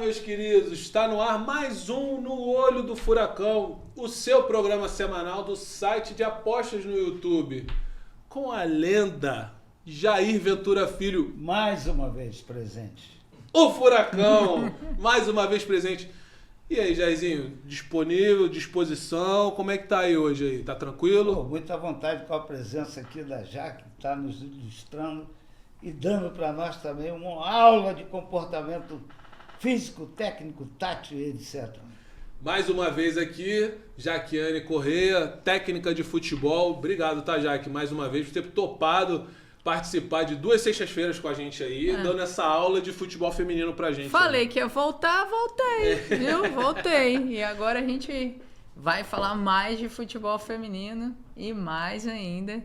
meus queridos, está no ar mais um No Olho do Furacão, o seu programa semanal do site de apostas no YouTube, com a lenda Jair Ventura Filho. Mais uma vez presente. O Furacão, mais uma vez presente. E aí, Jairzinho, disponível, disposição, como é que tá aí hoje aí? Tá tranquilo? Pô, muita vontade com a presença aqui da Jaque, que está nos ilustrando e dando para nós também uma aula de comportamento físico, técnico, tátil e etc. Mais uma vez aqui, Jaquiane Correia, técnica de futebol. Obrigado, tá, Jaque, mais uma vez por ter topado participar de 2 sextas-feiras com a gente aí, dando essa aula de futebol feminino pra gente. Falei que ia voltar, voltei, viu? Voltei. E agora a gente vai falar mais de futebol feminino e mais ainda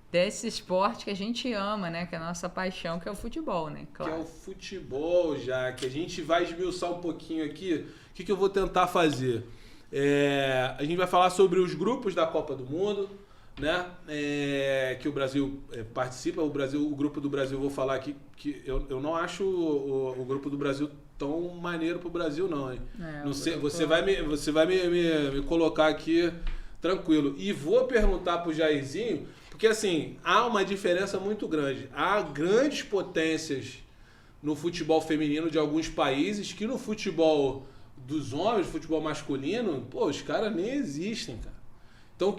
desse esporte que a gente ama, né? Que é a nossa paixão, que é o futebol, né? Claro. Que é o futebol, já que a gente vai esmiuçar um pouquinho aqui. O que eu vou tentar fazer? A gente vai falar sobre os grupos da Copa do Mundo, né? Que o Brasil participa. O grupo do Brasil, vou falar aqui que eu não acho o grupo do Brasil tão maneiro pro Brasil, não, hein? Não sei, você vai me colocar aqui tranquilo. E vou perguntar pro Jairzinho, porque assim, há uma diferença muito grande. Há grandes potências no futebol feminino de alguns países que no futebol dos homens, futebol masculino, pô, os caras nem existem, cara. Então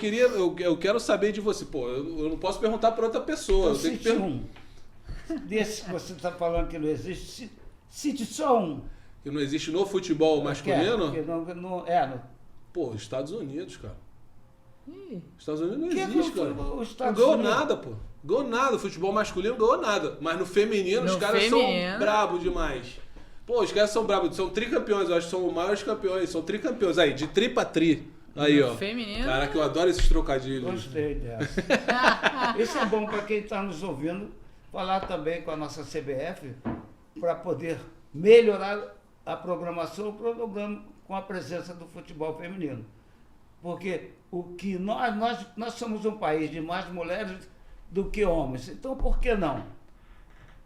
eu quero saber de você. Pô, eu não posso perguntar para outra pessoa. Eu tenho que desse que você está falando que não existe, cite só um. Que não existe no futebol masculino? Pô, Estados Unidos, cara. Estados Unidos não existe, cara. Não ganhou nada, pô. Ganhou nada. O futebol masculino ganhou nada. Mas no feminino, os caras são brabos demais. Pô, os caras são brabos. São tricampeões, eu acho que são os maiores campeões. São tricampeões. Aí, de tri pra tri. Aí, ó. Feminino. Caraca, eu adoro esses trocadilhos. Gostei dessa. Isso é bom para quem está nos ouvindo, falar também com a nossa CBF para poder melhorar a programação, o programa com a presença do futebol feminino. Porque o que nós somos um país de mais mulheres do que homens. Então, por que não?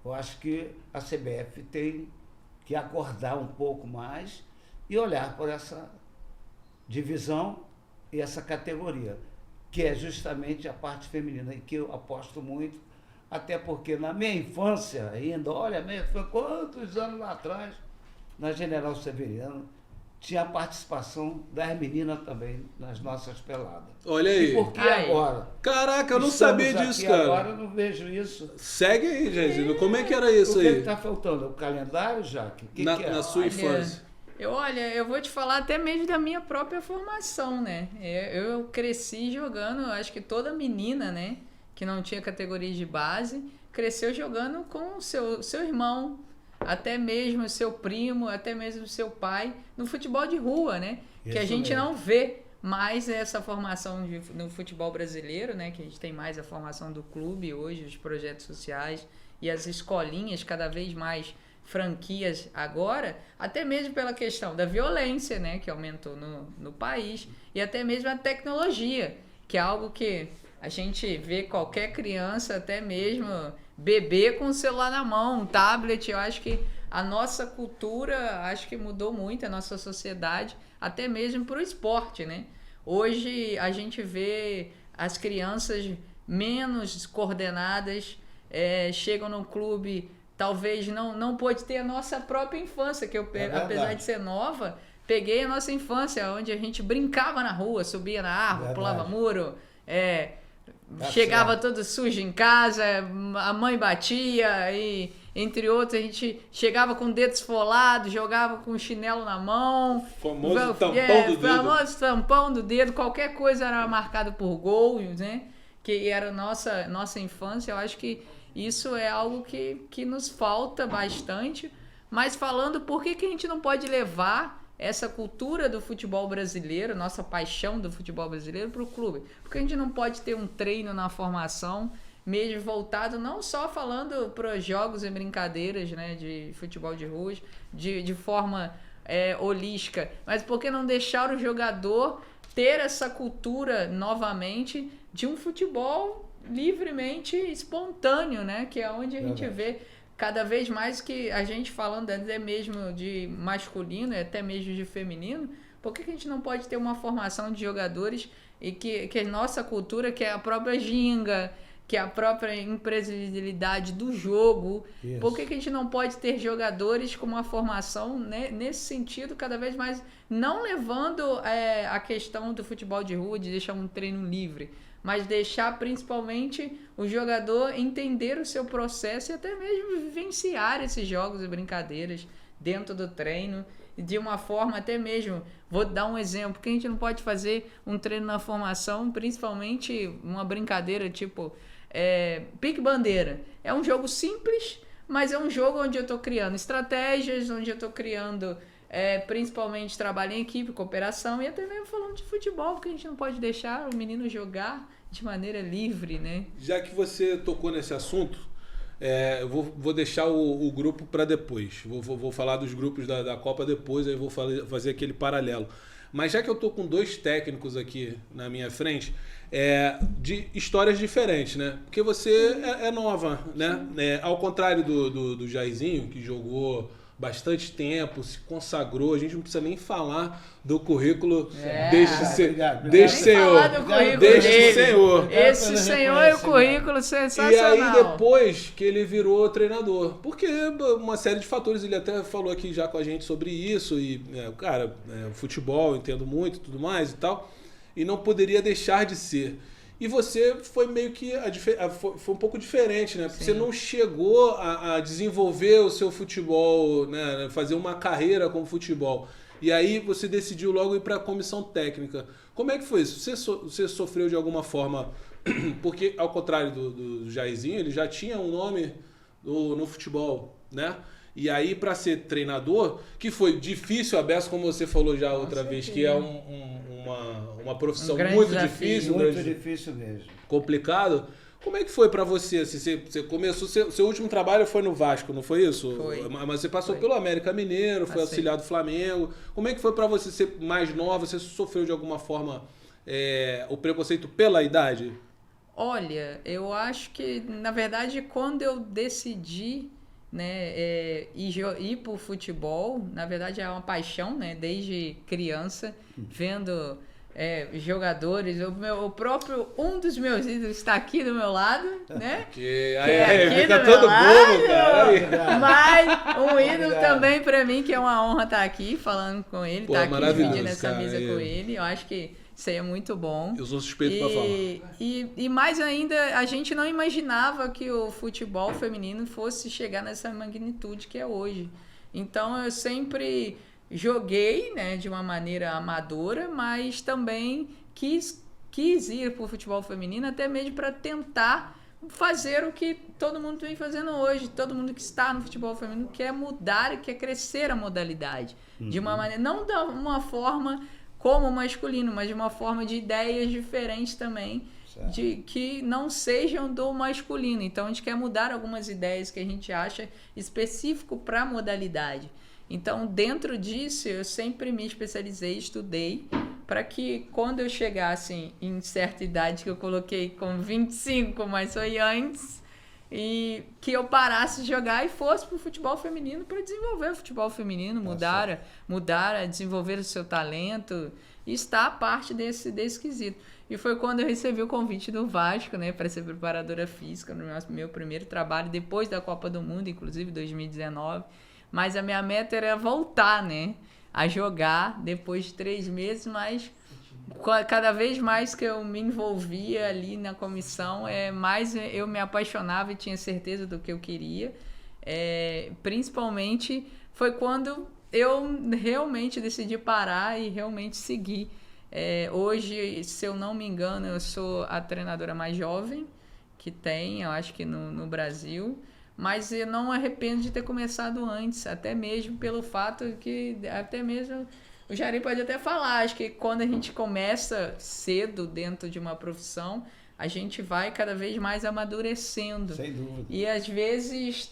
Eu acho que a CBF tem que acordar um pouco mais e olhar por essa divisão e essa categoria, que é justamente a parte feminina, e que eu aposto muito, até porque na minha infância ainda, foi quantos anos lá atrás, na General Severiano, tinha a participação das meninas também nas nossas peladas. Olha aí. E por que agora? Caraca, eu não sabia disso, cara. Agora eu não vejo isso. Segue aí, Jairzinho. Como é que era isso aí? O que está faltando? O calendário, Jaque? Que é? Na sua infância. Eu vou te falar até mesmo da minha própria formação, né? Eu cresci jogando, acho que toda menina, né? Que não tinha categoria de base, cresceu jogando com o seu irmão, até mesmo o seu primo, até mesmo o seu pai, no futebol de rua, né? Isso que a gente não vê mais essa formação no futebol brasileiro, né? Que a gente tem mais a formação do clube hoje, os projetos sociais e as escolinhas cada vez mais franquias agora, até mesmo pela questão da violência, né? Que aumentou no país, e até mesmo a tecnologia, que é algo que a gente vê qualquer criança, até mesmo bebê com o celular na mão, um tablet. Eu acho que a nossa cultura, acho que mudou muito, a nossa sociedade, até mesmo para o esporte, né? Hoje a gente vê as crianças menos coordenadas, chegam no clube, talvez não pôde ter a nossa própria infância, que eu, apesar de ser nova, peguei a nossa infância, onde a gente brincava na rua, subia na árvore, pulava muro, chegava todo sujo em casa, a mãe batia, e entre outros a gente chegava com o dedo esfolado, jogava com o chinelo na mão. Famoso tampão do dedo. Famoso tampão do dedo, qualquer coisa era marcada por gols, né? Que era nossa infância. Eu acho que isso é algo que nos falta bastante. Mas falando, por que a gente não pode levar essa cultura do futebol brasileiro, nossa paixão do futebol brasileiro, para o clube? Porque a gente não pode ter um treino na formação, mesmo voltado, não só falando para jogos e brincadeiras, né, de futebol de rua, de forma holística, mas por que não deixar o jogador ter essa cultura novamente de um futebol livremente espontâneo, né? Que é onde a gente vê cada vez mais que a gente falando até mesmo de masculino, até mesmo de feminino, por que a gente não pode ter uma formação de jogadores e que a nossa cultura, que é a própria ginga, que é a própria imprevisibilidade do jogo, Isso. por que a gente não pode ter jogadores com uma formação, né, nesse sentido, cada vez mais, não levando a questão do futebol de rua, de deixar um treino livre, mas deixar principalmente o jogador entender o seu processo e até mesmo vivenciar esses jogos e brincadeiras dentro do treino, de uma forma até mesmo, vou dar um exemplo, que a gente não pode fazer um treino na formação, principalmente uma brincadeira tipo pique-bandeira. É um jogo simples, mas é um jogo onde eu estou criando estratégias, onde eu estou criando principalmente trabalho em equipe, cooperação e até mesmo falando de futebol, porque a gente não pode deixar o menino jogar de maneira livre, né? Já que você tocou nesse assunto, eu vou deixar o grupo para depois. Vou falar dos grupos da Copa depois, aí vou fazer aquele paralelo. Mas já que eu tô com 2 técnicos aqui na minha frente, de histórias diferentes, né? Porque você é nova, né? Ao contrário do Jairzinho, que jogou bastante tempo, se consagrou, a gente não precisa nem falar do currículo deste senhor. Esse senhor é o currículo sensacional. E aí depois que ele virou treinador, porque uma série de fatores, ele até falou aqui já com a gente sobre isso, e futebol, eu entendo muito e tudo mais e tal, e não poderia deixar de ser. E você foi meio que foi um pouco diferente, né? Porque Sim. Você não chegou a desenvolver o seu futebol, né? Fazer uma carreira com futebol. E aí você decidiu logo ir para a comissão técnica. Como é que foi isso? Você sofreu de alguma forma? Porque, ao contrário do Jairzinho, ele já tinha um nome no futebol, né? E aí, para ser treinador, que foi difícil, Abesso, como você falou já outra vez, que é uma profissão muito difícil. Muito difícil mesmo. Complicado. Como é que foi para você? Assim, você começou, seu último trabalho foi no Vasco, não foi isso? Foi. Mas você passou pelo América Mineiro, foi auxiliar do Flamengo. Como é que foi para você ser mais nova? Você sofreu de alguma forma o preconceito pela idade? Olha, eu acho que, na verdade, quando eu decidi... né, ir pro futebol, na verdade é uma paixão, né, desde criança, vendo jogadores, um dos meus ídolos está aqui do meu lado, né, fica todo bobo, cara. Mas um ídolo também para mim, que é uma honra estar aqui falando com ele, estar aqui dividindo essa mesa com ele, eu acho que isso aí é muito bom. Eu sou suspeito para falar. E mais ainda, a gente não imaginava que o futebol feminino fosse chegar nessa magnitude que é hoje. Então, eu sempre joguei, né, de uma maneira amadora, mas também quis ir para o futebol feminino, até mesmo para tentar fazer o que todo mundo vem fazendo hoje. Todo mundo que está no futebol feminino quer mudar e quer crescer a modalidade. De uma maneira, não de uma forma... como o masculino, mas de uma forma de ideias diferentes também, de que não sejam do masculino. Então, a gente quer mudar algumas ideias que a gente acha específico para a modalidade. Então, dentro disso, eu sempre me especializei, estudei, para que quando eu chegasse em certa idade, que eu coloquei com 25, mas foi antes... e que eu parasse de jogar e fosse pro futebol feminino para desenvolver o futebol feminino, mudar, desenvolver o seu talento e estar a parte desse quesito. E foi quando eu recebi o convite do Vasco, né, para ser preparadora física no meu primeiro trabalho, depois da Copa do Mundo, inclusive 2019. Mas a minha meta era voltar, né, a jogar depois de 3 meses, mas... cada vez mais que eu me envolvia ali na comissão, mais eu me apaixonava e tinha certeza do que eu queria. Principalmente foi quando eu realmente decidi parar e realmente seguir. Hoje, se eu não me engano, eu sou a treinadora mais jovem que tem, eu acho que no Brasil. Mas eu não me arrependo de ter começado antes, até mesmo pelo fato que até mesmo... o Jair pode até falar, acho que quando a gente começa cedo dentro de uma profissão, a gente vai cada vez mais amadurecendo. Sem dúvida. E às vezes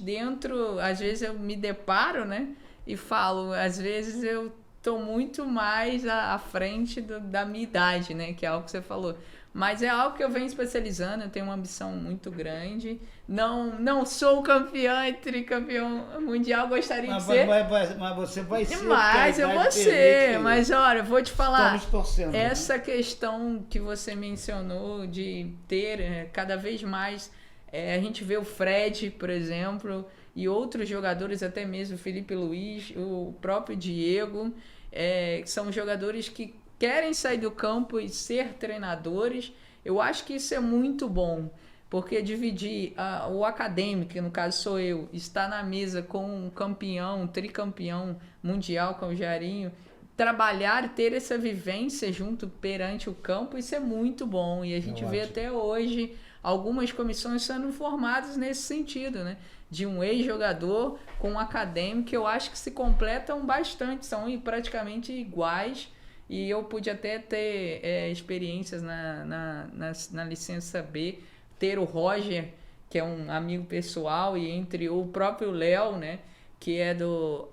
eu me deparo, né? E falo, às vezes eu tô muito mais à frente da minha idade, né? Que é algo que você falou. Mas é algo que eu venho especializando, eu tenho uma ambição muito grande. Não sou campeã e tricampeão mundial, gostaria de ser. Mas você vai ser. Mas eu vou ser. Mas olha, eu vou te falar. Estamos torcendo. Essa questão que você mencionou de ter cada vez mais. A gente vê o Fred, por exemplo, e outros jogadores, até mesmo o Felipe Luiz, o próprio Diego, que são jogadores que querem sair do campo e ser treinadores. Eu acho que isso é muito bom, porque dividir o acadêmico, que no caso sou eu, estar na mesa com um campeão, um tricampeão mundial, como o Jairinho, trabalhar e ter essa vivência junto perante o campo, isso é muito bom. E a gente vê até hoje algumas comissões sendo formadas nesse sentido, né? De um ex-jogador com um acadêmico, eu acho que se completam bastante, são praticamente iguais. E eu pude até ter experiências na licença B, ter o Roger, que é um amigo pessoal, e entre o próprio Léo, né, que é do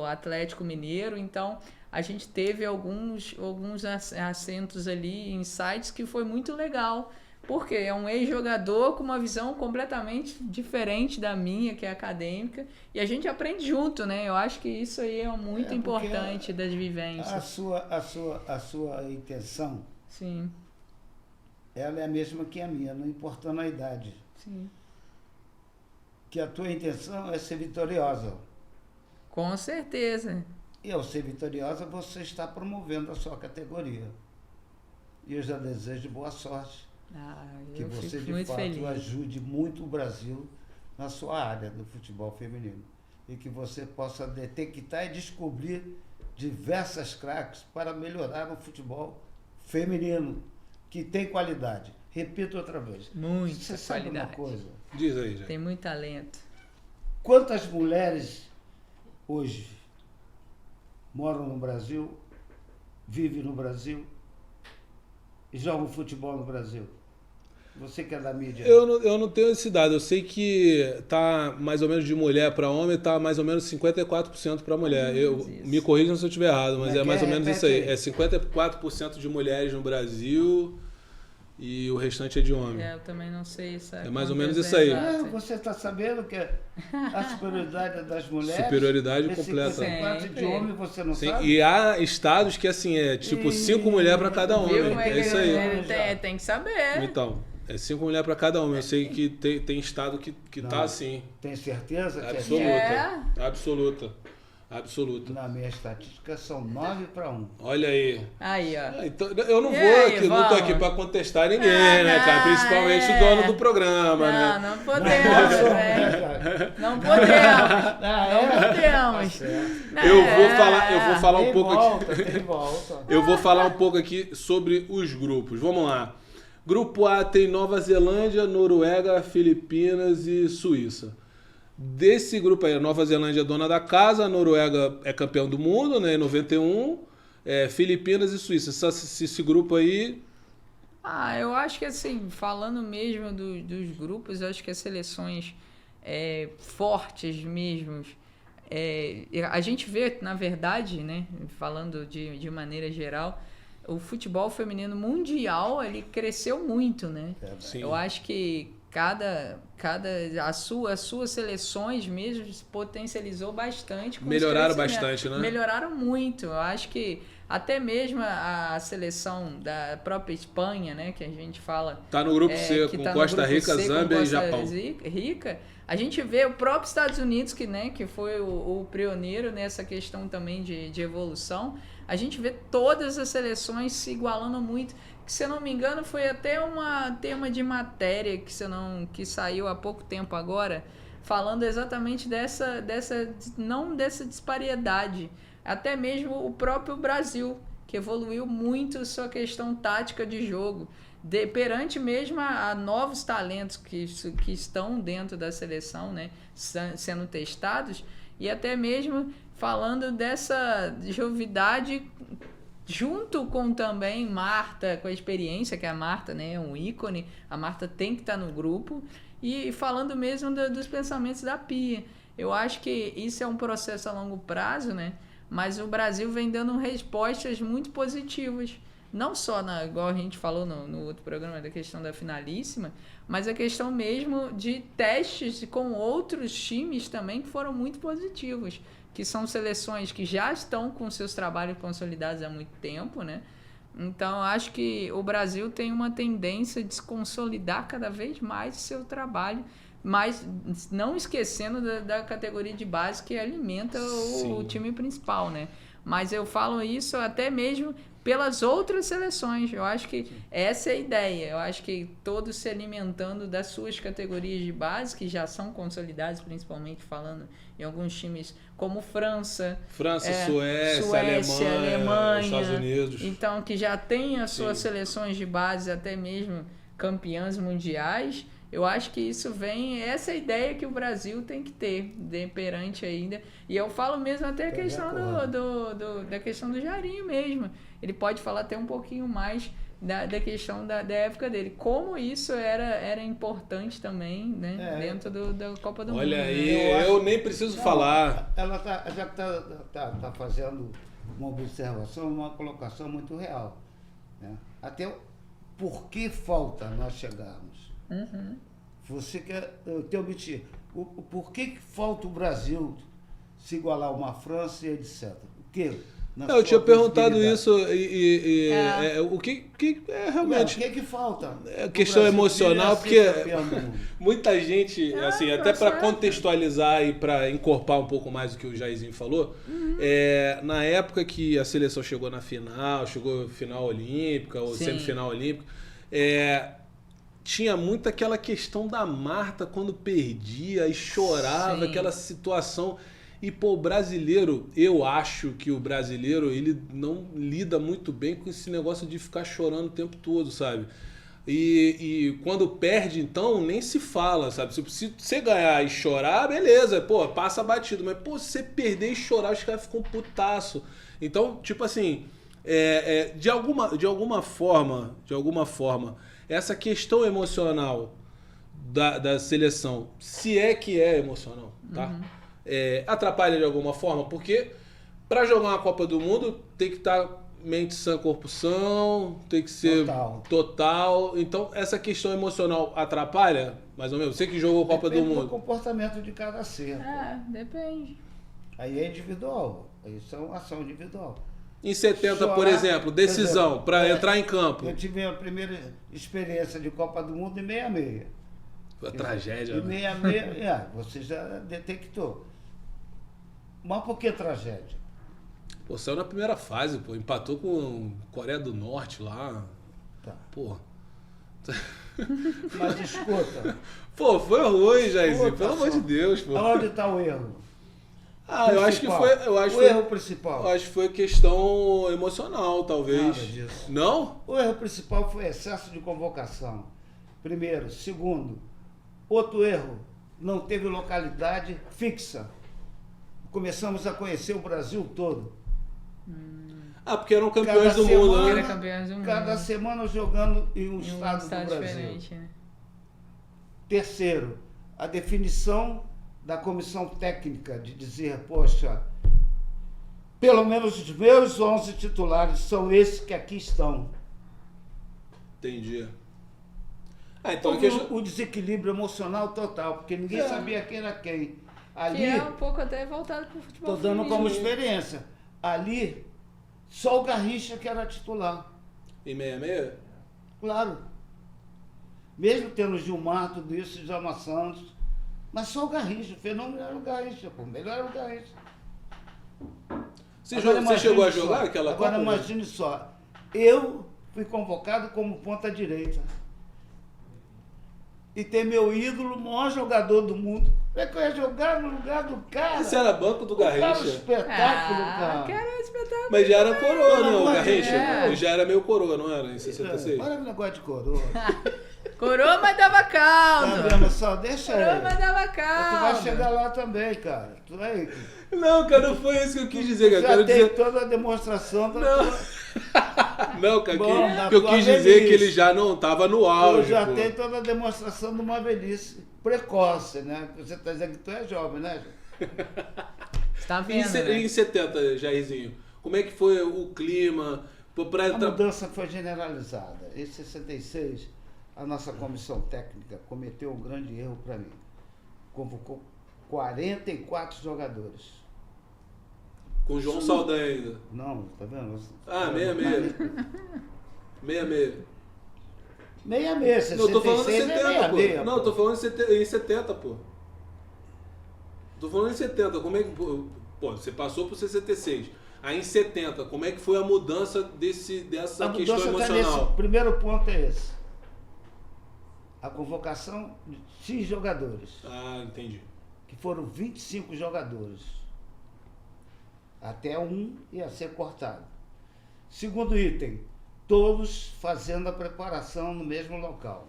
Atlético Mineiro. Então, a gente teve alguns assentos ali, insights, que foi muito legal, porque é um ex-jogador com uma visão completamente diferente da minha, que é acadêmica, e a gente aprende junto, né? Eu acho que isso aí é muito importante das vivências. A sua intenção, sim, ela é a mesma que a minha, não importando a idade. Sim. Que a tua intenção é ser vitoriosa. Com certeza. E ao ser vitoriosa, você está promovendo a sua categoria. E eu já desejo boa sorte. Que você, de fato, feliz. Ajude muito o Brasil na sua área do futebol feminino. E que você possa detectar e descobrir diversas craques para melhorar o futebol feminino, que tem qualidade. Repito outra vez. Muita você sabe qualidade. Uma coisa? Diz aí, já. Tem muito talento. Quantas mulheres hoje moram no Brasil, vivem no Brasil e jogam futebol no Brasil? Você que é da mídia. Eu não tenho esse dado. Eu sei que tá mais ou menos de mulher para homem, tá mais ou menos 54% para mulher. Me corrijam se eu estiver errado, mas é mais ou menos isso aí. É 54% de mulheres no Brasil e o restante é de homem. Eu também não sei isso. É mais ou menos isso aí. Você está sabendo que a superioridade das mulheres... Superioridade completa. 54 de homem, você não sabe? E há estados que assim, é tipo 5 mulheres para cada homem. É isso aí. Tem que saber. Então... É 5 mulheres para cada homem. Eu sei que tem estado que tá assim. Tem certeza? Absoluta. Absoluta. Na minha estatística são 9 para 1. Olha aí. Aí, ó. Então, eu não não tô aqui para contestar ninguém, né, cara? Principalmente o dono do programa, né? Não podemos, né? Não podemos. Não podemos. Eu vou falar um pouco aqui. Volta. Eu vou falar um pouco aqui sobre os grupos. Vamos lá. Grupo A tem Nova Zelândia, Noruega, Filipinas e Suíça. Desse grupo aí, a Nova Zelândia é dona da casa, a Noruega é campeão do mundo, né, em 91, Filipinas e Suíça. Esse grupo aí... Eu acho que assim, falando mesmo dos grupos, eu acho que as seleções fortes mesmo, a gente vê, na verdade, né, falando de maneira geral, o futebol feminino mundial, ele cresceu muito, né? Sim. Eu acho que as suas seleções mesmo potencializou bastante. Melhoraram bastante, né? Melhoraram muito. Eu acho que até mesmo a seleção da própria Espanha, né? Que a gente fala... Tá no grupo C, com Costa Rica, Zâmbia e Japão. Rica. A gente vê o próprio Estados Unidos, que foi o pioneiro nessa questão também de evolução. A gente vê todas as seleções se igualando muito. Que, se eu não me engano, foi até um tema de matéria que saiu há pouco tempo agora, falando exatamente dessa disparidade. Até mesmo o próprio Brasil, que evoluiu muito sua questão tática de jogo. Perante mesmo a novos talentos que estão dentro da seleção, né, sendo testados, e até mesmo falando dessa jovialidade junto com também Marta, com a experiência, que a Marta, né, é um ícone, a Marta tem que estar no grupo, e falando mesmo dos pensamentos da Pia. Eu acho que isso é um processo a longo prazo, né? mas o Brasil vem dando respostas muito positivas. Não só, igual a gente falou no outro programa, da questão da finalíssima, mas a questão mesmo de testes com outros times também que foram muito positivos, que são seleções que já estão com seus trabalhos consolidados há muito tempo, né? Então, acho que o Brasil tem uma tendência de se consolidar cada vez mais o seu trabalho, mas não esquecendo da categoria de base que alimenta o time principal, né? Mas eu falo isso até mesmo pelas outras seleções. Eu acho que essa é a ideia. Eu acho que todos se alimentando das suas categorias de base, que já são consolidadas, principalmente falando em alguns times como França, Suécia, Alemanha, Estados Unidos. Então, que já tem as suas seleções de base, até mesmo campeãs mundiais. Eu acho que isso vem, essa é a ideia que o Brasil tem que ter perante ainda. E eu falo mesmo até a questão da questão do Jairinho mesmo. Ele pode falar até um pouquinho mais da questão da época dele. Como isso era importante também, né? Dentro da Copa do Mundo. Olha aí, eu nem preciso falar. Ela já tá fazendo uma observação, uma colocação muito real. Né? Até por que falta nós chegarmos? Uhum. Você quer omitir. Por que falta o Brasil se igualar a uma França e etc? O quê? Eu tinha perguntado isso o que é realmente... O que falta? É questão emocional, porque muita gente, assim, até para contextualizar e para encorpar um pouco mais o que o Jairzinho falou, na época que a seleção chegou na final, final olímpica ou semifinal olímpica, tinha muito aquela questão da Marta quando perdia e chorava, aquela situação. E, pô, o brasileiro, eu acho que o brasileiro, ele não lida muito bem com esse negócio de ficar chorando o tempo todo, sabe? E quando perde, então, nem se fala, sabe? Se você ganhar e chorar, beleza, pô, passa batido. Mas, pô, se você perder e chorar, os caras ficam putaço. Então, tipo assim, de alguma forma, essa questão emocional da seleção, se é que é emocional, tá? Uhum. Atrapalha de alguma forma, porque para jogar uma Copa do Mundo tem que estar mente sã, corpo são, tem que ser total. Então, essa questão emocional atrapalha, mais ou menos? Você que jogou a Copa do Mundo. Depende do comportamento de cada ser. Depende. Aí é individual, aí são ação individual. Em 70, por exemplo, decisão para entrar em campo. Eu tive a primeira experiência de Copa do Mundo em 66. Foi uma tragédia. Em 66, você já detectou. Mas por que tragédia? Pô, saiu na primeira fase, pô. Empatou com Coreia do Norte lá. Tá. Pô. Mas escuta. Pô, foi ruim, Jairzinho. Pelo amor de Deus, pô. Onde está o erro? Eu acho que foi. O erro principal. Eu acho que foi questão emocional, talvez. Nada disso. Não? O erro principal foi excesso de convocação. Primeiro. Segundo, outro erro, não teve localidade fixa. Começamos a conhecer o Brasil todo. Porque eram campeões do mundo, né? Cada semana jogando em um estado do Brasil. Diferente, né? Terceiro, a definição da comissão técnica de dizer, poxa, pelo menos os meus 11 titulares são esses que aqui estão. Entendi. Então o desequilíbrio emocional total, porque ninguém sabia quem era quem. Ali, que é um pouco até voltado para o futebol. Estou dando como experiência. Ali, só o Garrincha que era titular. Em 66? Claro. Mesmo tendo o Gilmar, tudo isso, Djalma Santos, mas só o Garrincha. O fenômeno era o Garrincha, pô. Melhor era o Garrincha. Você chegou a jogar aquela Copa? Agora imagine só. Eu fui convocado como ponta direita. E tem meu ídolo, o maior jogador do mundo. Como é que eu ia jogar no lugar do cara? Esse era banco do Garrincha. Era um espetáculo, cara. Que era um espetáculo. Mas já era coroa, né? O Garrincha. Ele já era meio coroa, não era? Em 66. Olha o negócio de coroa. Coroa, mas dava caldo. Tá vendo só? Deixa aí. Coroa, mas dava caldo. Tu vai chegar lá também, cara. Tu vai... Não, cara, não foi isso que eu quis dizer, cara. Já Quero tem dizer... toda a demonstração da Não. Não, cara, Bom, que eu quis dizer que ele já não estava no auge. Já tem toda a demonstração de uma velhice precoce, né? Você está dizendo que tu é jovem, né? Tá vendo, né? Em 70, Jairzinho, como é que foi o clima? A mudança foi generalizada. Em 66, a nossa comissão técnica cometeu um grande erro para mim. Convocou 44 jogadores. Com o João Saldanha ainda. Não, tá vendo? 66. 66. 66, Não, eu tô falando em 66 70, é pô. 66, Não, eu tô falando em 70, pô. Tô falando em 70. Como é que... Pô, você passou por 66. Aí em 70, como é que foi a mudança dessa A questão mudança tá emocional? nesse. Primeiro ponto é esse. A convocação de X jogadores, Ah, entendi. que foram 25 jogadores. Até um ia ser cortado. Segundo item, todos fazendo a preparação no mesmo local.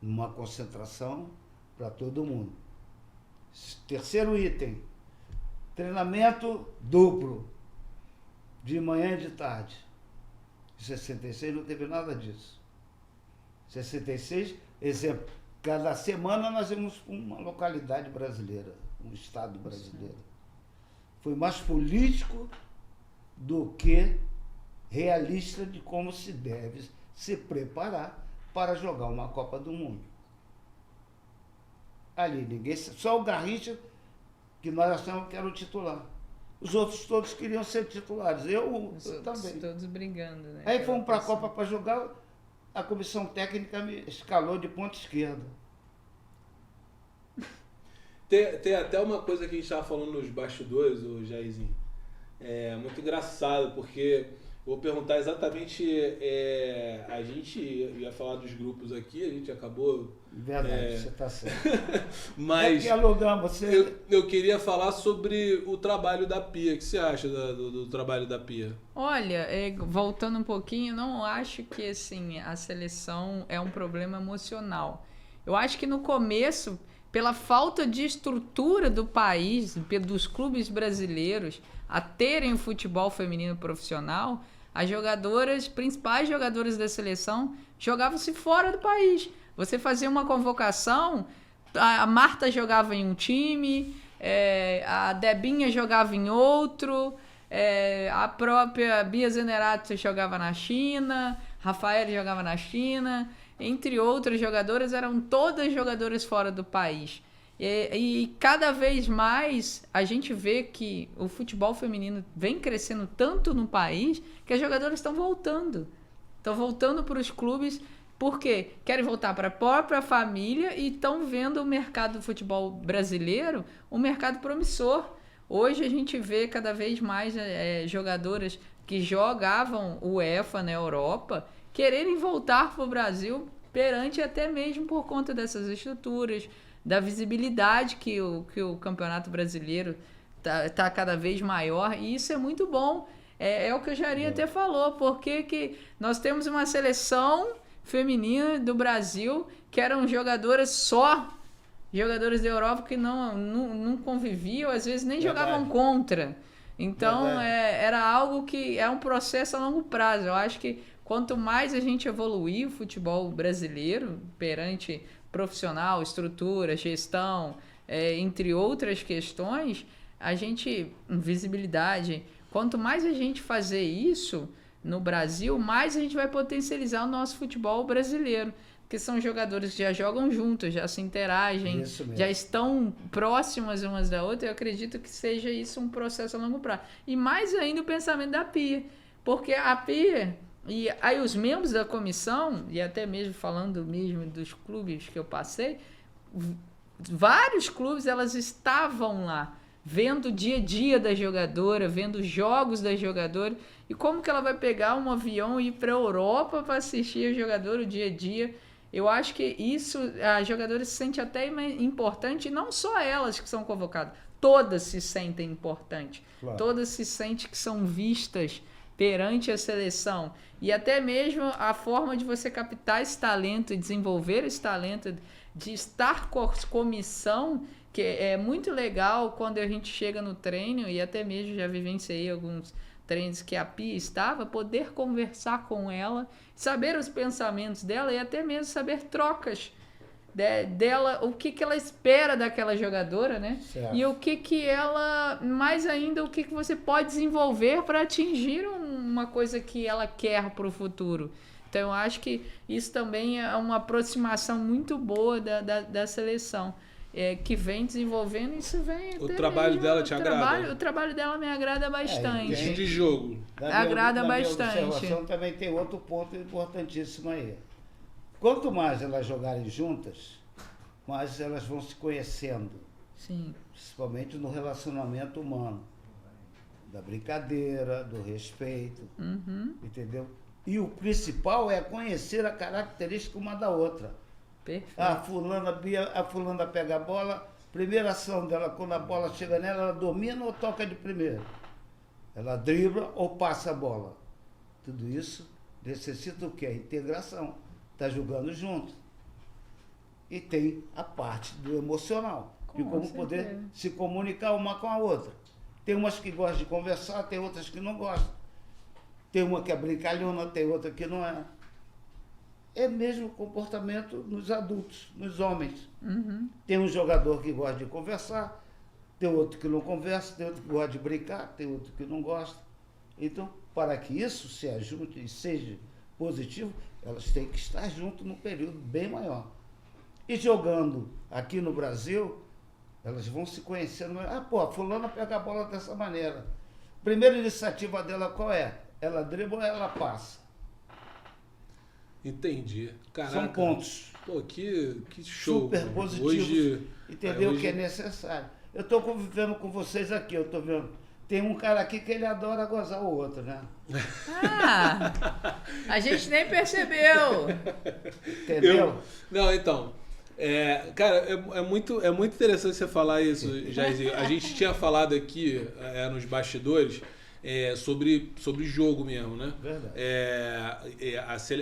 Numa concentração para todo mundo. Terceiro item, treinamento duplo, de manhã e de tarde. Em 66 não teve nada disso. 66, exemplo, cada semana nós íamos para uma localidade brasileira, um estado brasileiro. Foi mais político do que realista de como se deve se preparar para jogar uma Copa do Mundo. Ali, ninguém, só o Garrincha, que nós achamos que era o titular. Os outros todos queriam ser titulares, eu também. Todos brigando, né? Aí fomos para a Copa para jogar, a comissão técnica me escalou de ponta esquerda. Tem até uma coisa que a gente estava falando nos bastidores, o Jairzinho. É muito engraçado, porque vou perguntar exatamente. A gente ia falar dos grupos aqui, a gente acabou. Verdade, você está certo. Mas que alugamos, você... eu queria falar sobre o trabalho da Pia. O que você acha do trabalho da Pia? Olha, voltando um pouquinho, não acho que assim, a seleção é um problema emocional. Eu acho que no começo, pela falta de estrutura do país, dos clubes brasileiros, a terem o futebol feminino profissional, as principais jogadoras da seleção jogavam-se fora do país. Você fazia uma convocação, a Marta jogava em um time, a Debinha jogava em outro, a própria Bia Zenerato jogava na China, Rafael jogava na China, entre outras jogadoras, eram todas jogadoras fora do país. E cada vez mais a gente vê que o futebol feminino vem crescendo tanto no país que as jogadoras estão voltando. Estão voltando para os clubes porque querem voltar para a própria família e estão vendo o mercado do futebol brasileiro um mercado promissor. Hoje a gente vê cada vez mais jogadoras que jogavam o UEFA na Europa quererem voltar para o Brasil perante até mesmo por conta dessas estruturas, da visibilidade que o Campeonato Brasileiro tá cada vez maior, e isso é muito bom. É o que o Jair até falou, porque que nós temos uma seleção feminina do Brasil que eram jogadoras da Europa que não conviviam, às vezes nem jogavam contra. Então, era algo que é um processo a longo prazo. Eu acho que quanto mais a gente evoluir o futebol brasileiro perante profissional, estrutura, gestão, entre outras questões, visibilidade, quanto mais a gente fazer isso no Brasil, mais a gente vai potencializar o nosso futebol brasileiro, porque são jogadores que já jogam juntos, já se interagem, já estão próximas umas da outra. Eu acredito que seja isso um processo a longo prazo. E mais ainda o pensamento da Pia, porque a Pia e aí os membros da comissão, e até mesmo falando mesmo dos clubes que eu passei, vários clubes elas estavam lá, vendo o dia a dia da jogadora, vendo os jogos da jogadora, e como que ela vai pegar um avião e ir para a Europa para assistir a jogadora o dia a dia. Eu acho que isso, a jogadora se sente até importante, e não só elas que são convocadas, todas se sentem importantes, claro. Todas se sentem que são vistas perante a seleção, e até mesmo a forma de você captar esse talento e desenvolver esse talento, de estar com a comissão, que é muito legal quando a gente chega no treino, e até mesmo já vivenciei alguns treinos que a Pia estava, poder conversar com ela, saber os pensamentos dela e até mesmo saber trocas dela, o que ela espera daquela jogadora, né? Certo. E o que ela, mais ainda, o que você pode desenvolver para atingir uma coisa que ela quer para o futuro. Então, eu acho que isso também é uma aproximação muito boa da seleção. Que vem desenvolvendo, isso vem O até trabalho mesmo, dela te agrada? O trabalho dela me agrada bastante. Isso de jogo. Agrada na minha bastante. observação também tem outro ponto importantíssimo aí. Quanto mais elas jogarem juntas, mais elas vão se conhecendo. Sim. Principalmente no relacionamento humano. Da brincadeira, do respeito. Uhum. Entendeu? E o principal é conhecer a característica uma da outra. Perfeito. A fulana pega a bola, primeira ação dela, quando a bola chega nela, ela domina ou toca de primeira? Ela dribla ou passa a bola? Tudo isso necessita o quê? A integração. Está jogando junto. E tem a parte do emocional, de como certeza. poder se comunicar uma com a outra. Tem umas que gostam de conversar, tem outras que não gostam. Tem uma que é brincalhona, tem outra que não é. É mesmo o comportamento nos adultos, nos homens. Uhum. Tem um jogador que gosta de conversar, tem outro que não conversa, tem outro que gosta de brincar, tem outro que não gosta. Então, para que isso se ajunte e seja positivo, elas têm que estar juntas num período bem maior. E jogando aqui no Brasil, elas vão se conhecendo. A fulana pega a bola dessa maneira. Primeira iniciativa dela qual é? Ela dribla ou ela passa? Entendi. Caraca. São pontos. Pô, que show. Super cara. positivos. Hoje, Entendeu? hoje... Que é necessário. Eu estou convivendo com vocês aqui, eu estou vendo. Tem um cara aqui que ele adora gozar o outro, né? A gente nem percebeu. Entendeu? Não, então. Cara, é muito interessante você falar isso, Jairzinho. A gente tinha falado aqui nos bastidores sobre jogo mesmo, né? Verdade.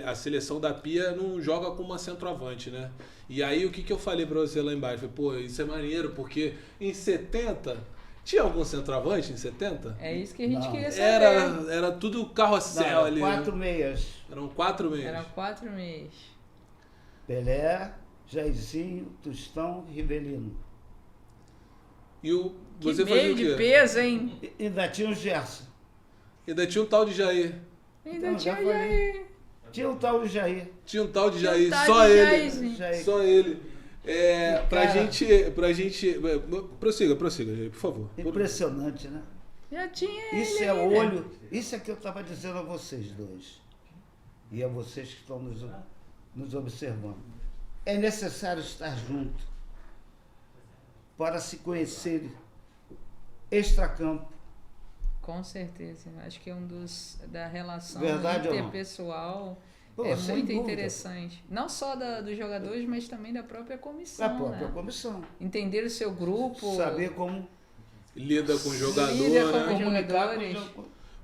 A seleção da Pia não joga com uma centroavante, né? E aí o que eu falei pra você lá embaixo? Eu falei, pô, isso é maneiro, porque em 70... Tinha algum centroavante em 70? É isso que a gente Não. queria saber. Era tudo carrossel ali. 4 né? meias. Eram 4 meias. Eram 4 meses. Pelé, Jairzinho, Tostão, Rivelino. E Que você fazia meio o quê? de peso, hein? E ainda tinha o Gerson. Ainda tinha um tal de Jair. Ainda Então, tinha já falei. Jair. Tinha o tal de Jair. Tinha um tal de Tinha um Jair, tal só de ele. Jairzinho. Jair. Só ele. Pra Cara. gente. Prossiga, Jair, por favor. Impressionante, né? Já tinha Isso ele é aí, né? olho. Isso é que eu estava dizendo a vocês dois. E a vocês que estão nos observando. É necessário estar junto para se conhecer extracampo. Com certeza. Acho que é da relação Verdade ou não? interpessoal Pô, é sem muito dúvida. interessante. Não só dos jogadores, mas também da própria comissão. Da própria né? comissão. Entender o seu grupo. Saber como Lida com o jogador, Lida com né? os comunicar jogadores.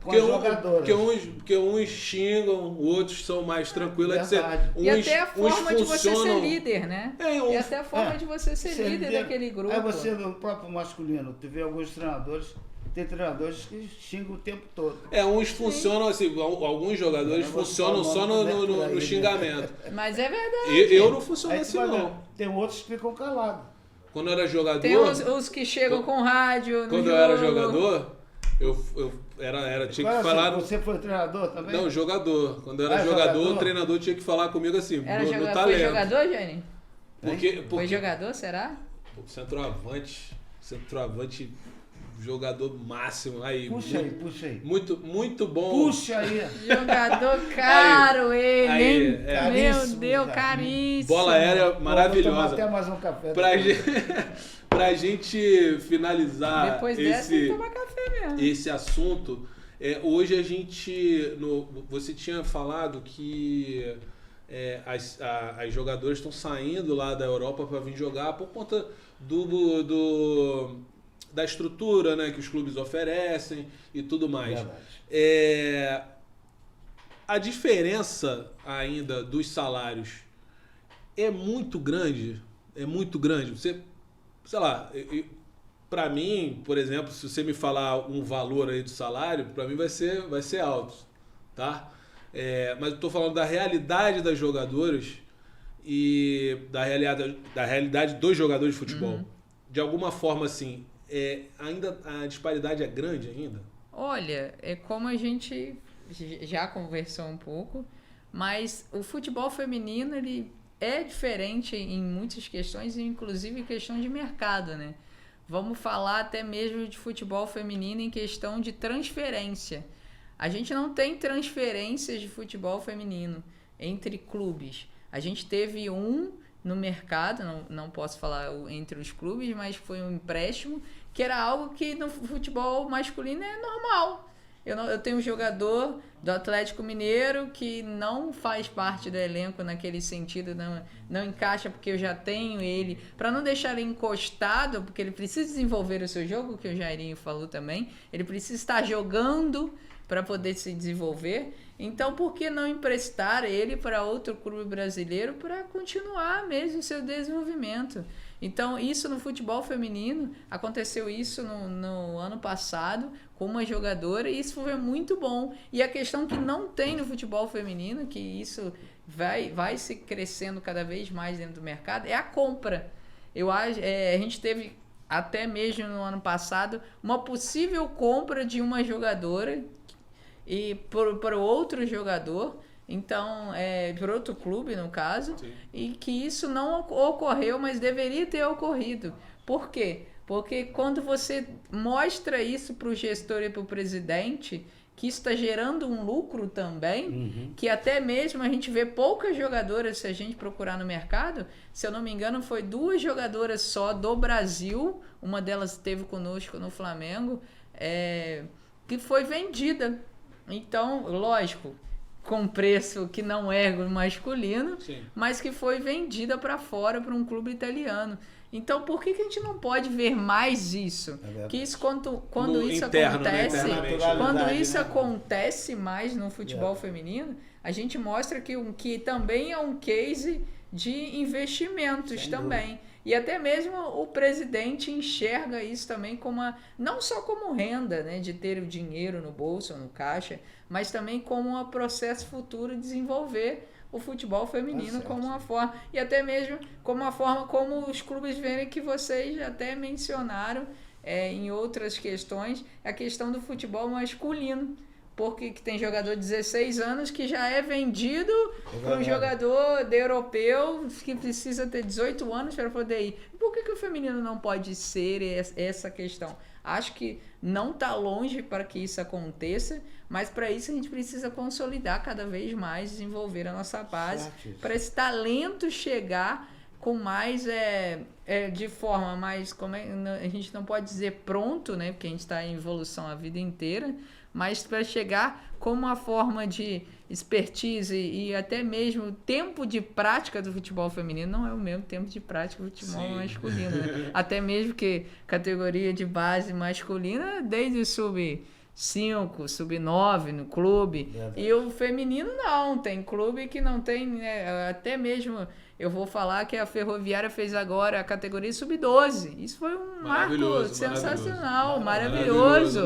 com as jogadoras. Porque uns xingam, outros são mais tranquilos. Verdade. E até a forma de você ser funcionam- líder, né? E até a forma de você ser líder daquele grupo. Aí você, no próprio masculino, tu vê alguns treinadores, tem treinadores que xingam o tempo todo. Uns funcionam assim, alguns jogadores Eu vou funcionam falar o só nome, no, né, por no, aí, no né? xingamento. Mas é verdade. Eu não funciono Aí tu assim, vai ver, não. tem outros que ficam calados. Quando eu era jogador. Tem os que chegam com rádio. Quando no eu era jogo. jogador, tinha que falar. Você foi treinador também? Não, jogador. Quando eu era jogador, o treinador tinha que falar comigo assim, Era no foi talento. jogador, Jane? Porque Foi jogador, será? centroavante, jogador máximo. Aí, Puxa aí. muito bom. Puxa aí. Jogador caro ele, aí, hein? Meu caríssimo, Deus, já. caríssimo. Bola aérea Vou tomar maravilhosa. até mais um café. Pra gente finalizar Depois dessa tem que tomar café mesmo. esse assunto, hoje a gente. Você tinha falado que as jogadoras estão saindo lá da Europa para vir jogar por conta da estrutura, né, que os clubes oferecem e tudo mais. Verdade. A diferença ainda dos salários é muito grande. É muito grande. Você, sei lá, para mim, por exemplo, se você me falar um valor aí do salário, para mim vai ser alto, tá? Mas eu tô falando da realidade das jogadoras e da realidade dos jogadores de futebol. De alguma forma, assim, ainda a disparidade é grande ainda? Olha, é como a gente já conversou um pouco, mas o futebol feminino ele é diferente em muitas questões, inclusive questão de mercado, né? Vamos falar até mesmo de futebol feminino em questão de transferência. A gente não tem transferências de futebol feminino entre clubes. A gente teve no mercado, não posso falar entre os clubes, mas foi um empréstimo, que era algo que no futebol masculino é normal. Eu tenho um jogador do Atlético Mineiro que não faz parte do elenco naquele sentido, não encaixa porque eu já tenho ele, para não deixar ele encostado, porque ele precisa desenvolver o seu jogo, que o Jairinho falou também, ele precisa estar jogando para poder se desenvolver. Então, por que não emprestar ele para outro clube brasileiro para continuar mesmo o seu desenvolvimento? Então, isso no futebol feminino, aconteceu isso no ano passado com uma jogadora e isso foi muito bom. E a questão que não tem no futebol feminino, que isso vai se crescendo cada vez mais dentro do mercado, é a compra. A gente teve até mesmo no ano passado uma possível compra de uma jogadora e para outro jogador, então para outro clube no caso. Sim. E que isso não ocorreu, mas deveria ter ocorrido. Por quê? Porque quando você mostra isso para o gestor e para o presidente, que isso está gerando um lucro também, que até mesmo a gente vê poucas jogadoras, se a gente procurar no mercado, se eu não me engano foi 2 jogadoras só do Brasil, uma delas esteve conosco no Flamengo, que foi vendida. Então, lógico, com preço que não é masculino, sim, mas que foi vendida para fora para um clube italiano. Então, por que a gente não pode ver mais isso? Que isso quando isso interno, acontece, quando isso acontece mais no futebol feminino, a gente mostra que também é um case de investimentos também. E até mesmo o presidente enxerga isso também não só como renda, né, de ter o dinheiro no bolso ou no caixa, mas também como um processo futuro de desenvolver o futebol feminino como uma forma, e até mesmo como uma forma como os clubes verem, que vocês até mencionaram em outras questões, a questão do futebol masculino. Porque que tem jogador de 16 anos que já é vendido para um jogador europeu que precisa ter 18 anos para poder ir. Por que o feminino não pode ser essa questão? Acho que não está longe para que isso aconteça, mas para isso a gente precisa consolidar cada vez mais, desenvolver a nossa base, para esse talento chegar com mais, de forma mais, a gente não pode dizer pronto, né, porque a gente está em evolução a vida inteira, mas para chegar com uma forma de expertise e até mesmo tempo de prática do futebol feminino não é o mesmo tempo de prática do futebol masculino, né? Até mesmo que categoria de base masculina, desde o sub-5, sub-9 no clube, e o feminino não, tem clube que não tem, né? Até mesmo eu vou falar que a Ferroviária fez agora a categoria sub-12. Isso foi um marco sensacional, maravilhoso.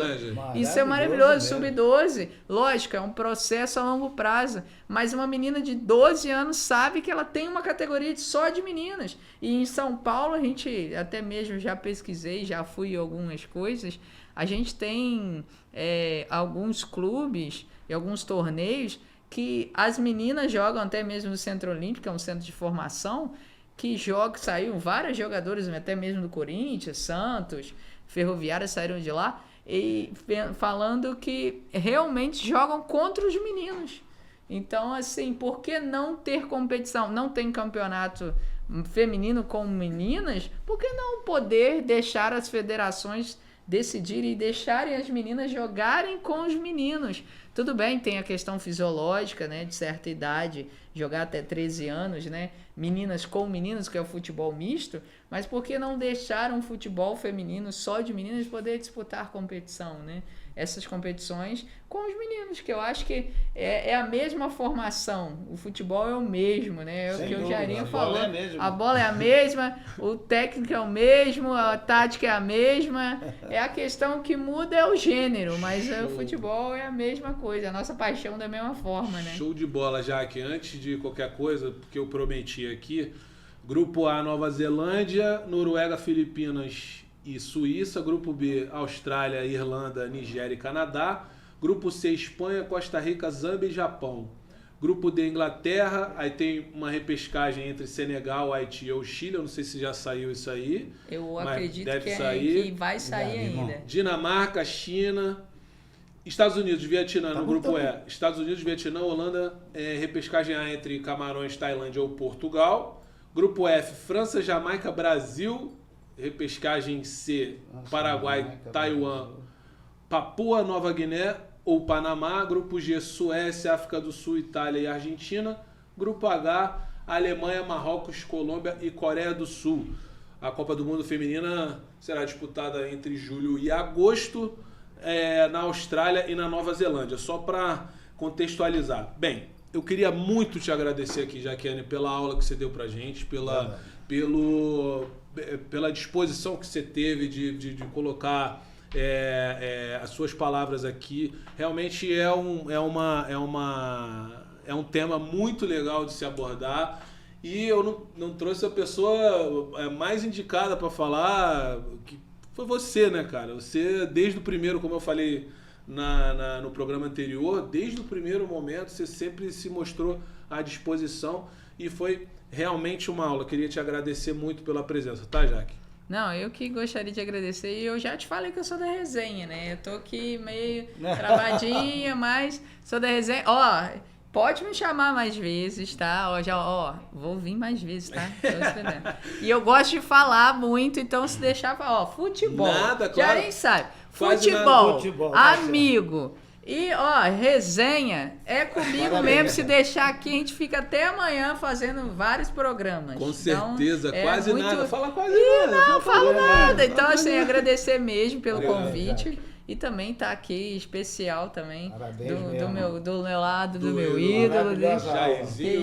Isso é maravilhoso, sub-12. Lógico, é um processo a longo prazo, mas uma menina de 12 anos sabe que ela tem uma categoria só de meninas. E em São Paulo, a gente até mesmo já pesquisei, já fui em algumas coisas, a gente tem alguns clubes e alguns torneios que as meninas jogam até mesmo no Centro Olímpico, que é um centro de formação, saíram várias jogadoras, até mesmo do Corinthians, Santos, Ferroviária, saíram de lá, e falando que realmente jogam contra os meninos. Então, assim, por que não ter competição? Não tem campeonato feminino com meninas? Por que não poder deixar as federações decidirem e deixarem as meninas jogarem com os meninos? Tudo bem, tem a questão fisiológica, né, de certa idade, jogar até 13 anos, né, meninas com meninos, que é o futebol misto, mas por que não deixar um futebol feminino só de meninas poder disputar competição, né? essas competições com os meninos, que eu acho que é a mesma formação. O futebol é o mesmo, né? É o que o Jairinho falou. A bola é a mesma, o técnico é o mesmo, a tática é a mesma. É a questão que muda é o gênero, mas o futebol é a mesma coisa, a nossa paixão da mesma forma, né? Show de bola, Jaque. Antes de qualquer coisa, porque eu prometi aqui, Grupo A, Nova Zelândia, Noruega, Filipinas e Suíça. Grupo B, Austrália, Irlanda, Nigéria e Canadá. Grupo C, Espanha, Costa Rica, Zâmbia e Japão. Grupo D, Inglaterra. Aí tem uma repescagem entre Senegal, Haiti ou Chile. Eu não sei se já saiu isso aí. Eu acredito deve que sair. que vai sair ainda. Dinamarca, China, Estados Unidos, Vietnã no grupo E. Estados Unidos, Vietnã, Holanda, repescagem A entre Camarões, Tailândia ou Portugal. Grupo F, França, Jamaica, Brasil. Repescagem C, Paraguai, Jamaica, Taiwan, Brasil. Papua Nova Guiné ou Panamá. Grupo G, Suécia, África do Sul, Itália e Argentina. Grupo H, Alemanha, Marrocos, Colômbia e Coreia do Sul. A Copa do Mundo Feminina será disputada entre julho e agosto na Austrália e na Nova Zelândia. Só para contextualizar. Bem, eu queria muito te agradecer aqui, Jaqueline, pela aula que você deu pra gente, pela disposição que você teve de colocar as suas palavras aqui. Realmente é um tema muito legal de se abordar. E eu não trouxe a pessoa mais indicada para falar, que foi você, né, cara? Você, desde o primeiro, como eu falei no programa anterior, desde o primeiro momento, você sempre se mostrou à disposição e foi realmente uma aula. Queria te agradecer muito pela presença, tá, Jaque? Não, eu que gostaria de agradecer, e eu já te falei que eu sou da resenha, né? Eu tô aqui meio travadinha, mas sou da resenha. Ó, pode me chamar mais vezes, tá? Vou vir mais vezes, tá? Tô esperando. E eu gosto de falar muito, então se deixar, futebol. Nada, claro. Já nem sabe. Quase Futebol, amigo. E, resenha é comigo mesmo. Se deixar aqui, a gente fica até amanhã fazendo vários programas. Com certeza, então, quase muito... nada. Fala quase nada. Não falo nada. Então, assim, agradecer mesmo pelo convite. E também tá aqui especial também do meu lado, do meu ídolo.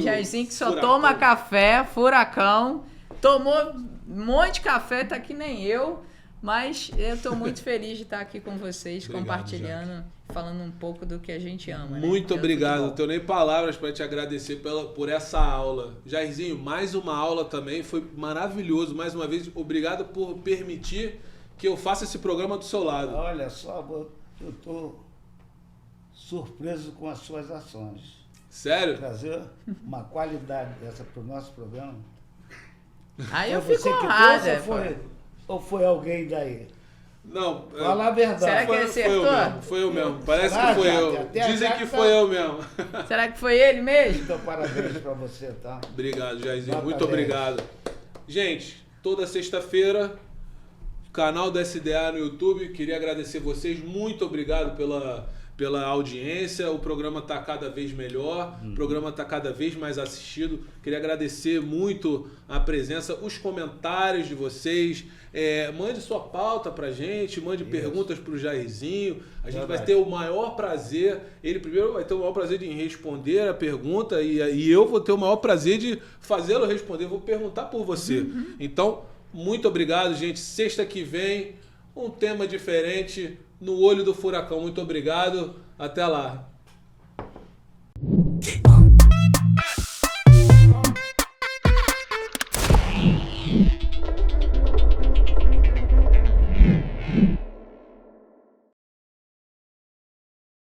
Jairzinho que só toma café, furacão. Tomou um monte de café, tá que nem eu. Mas eu tô muito feliz de estar aqui com vocês, compartilhando, falando um pouco do que a gente ama. Muito obrigado. Não tenho nem palavras para te agradecer por essa aula. Jairzinho, mais uma aula também. Foi maravilhoso. Mais uma vez, obrigado por permitir que eu faça esse programa do seu lado. Olha só, eu tô surpreso com as suas ações. Sério? Trazer uma qualidade dessa para o nosso programa. Aí eu Foi fico você que honrada. trouxe ou foi alguém daí? Não. Fala a verdade. Será que ele acertou? Foi eu mesmo. Parece que foi eu. Dizem que foi eu mesmo. Será que foi ele mesmo? Então, parabéns para você, tá? Obrigado, Jairzinho. Nota Muito 10. obrigado. Gente, toda sexta-feira, canal da SDA no YouTube. Queria agradecer vocês. Muito obrigado pela audiência. O programa está cada vez melhor. O programa está cada vez mais assistido. Queria agradecer muito a presença, os comentários de vocês. Mande sua pauta pra gente, mande perguntas pro Jairzinho. A gente vai ter o maior prazer. Ele primeiro vai ter o maior prazer de responder a pergunta e eu vou ter o maior prazer de fazê-lo responder. Vou perguntar por você. Então, muito obrigado, gente. Sexta que vem, um tema diferente no Olho do Furacão. Muito obrigado. Até lá.